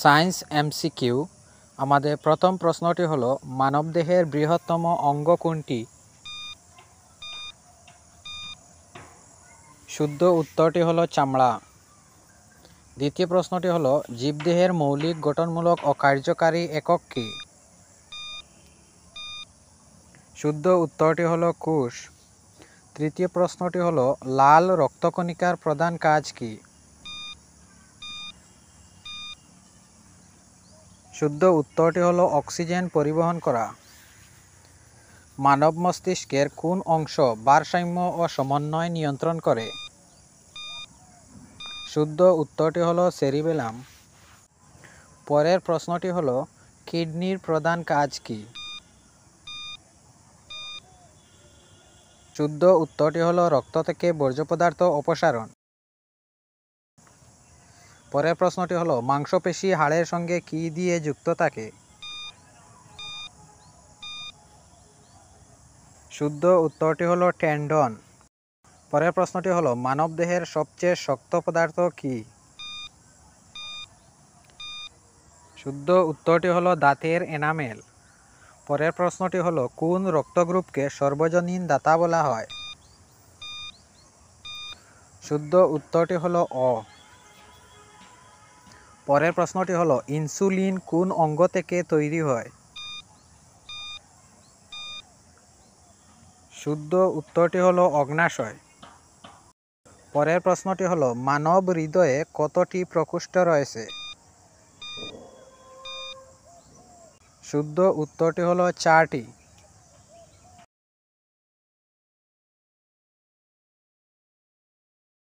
Science MCQ আমাদের প্রথম প্রশ্নটি হলো মানবদেহের বৃহত্তম অঙ্গ কোনটি? শুদ্ধ উত্তরটি হলো চামড়া। দ্বিতীয় প্রশ্নটি হলো জীবদেহের মৌলিক গঠনমূলক ও কার্যকারী একক কী? শুদ্ধ উত্তরটি হলো কোষ। তৃতীয় প্রশ্নটি হলো লাল রক্তকণিকার প্রধান কাজ কী? শুদ্ধ উত্তরটি হলো অক্সিজেন পরিবহন করা। মানব মস্তিষ্কের কোন অংশ ভারসাম্য ও সমন্বয় নিয়ন্ত্রণ করে? শুদ্ধ উত্তরটি হলো সেরিবেলাম। পরের প্রশ্নটি হলো কিডনির প্রধান কাজ কী? শুদ্ধ উত্তরটি হলো রক্ত থেকে বর্জ্য পদার্থ অপসারণ। পরের প্রশ্নটি হলো মাংসপেশি হাড়ের সঙ্গে কী দিয়ে যুক্ত থাকে? শুদ্ধ উত্তরটি হলো টেন্ডন। পরের প্রশ্নটি হলো মানবদেহের সবচেয়ে শক্ত পদার্থ কী? শুদ্ধ উত্তরটি হলো দাঁতের এনামেল। পরের প্রশ্নটি হলো কোন রক্তগ্রুপকে সর্বজনীন দাতা বলা হয়? শুদ্ধ উত্তরটি হলো অ। পরের প্রশ্নটি হলো ইনসুলিন কোন অঙ্গ থেকে তৈরি হয়? শুদ্ধ উত্তরটি হলো অগ্ন্যাশয়। পরের প্রশ্নটি হলো মানব হৃদয়ে কতটি প্রকোষ্ঠ রয়েছে? শুদ্ধ উত্তরটি হলো 4টি।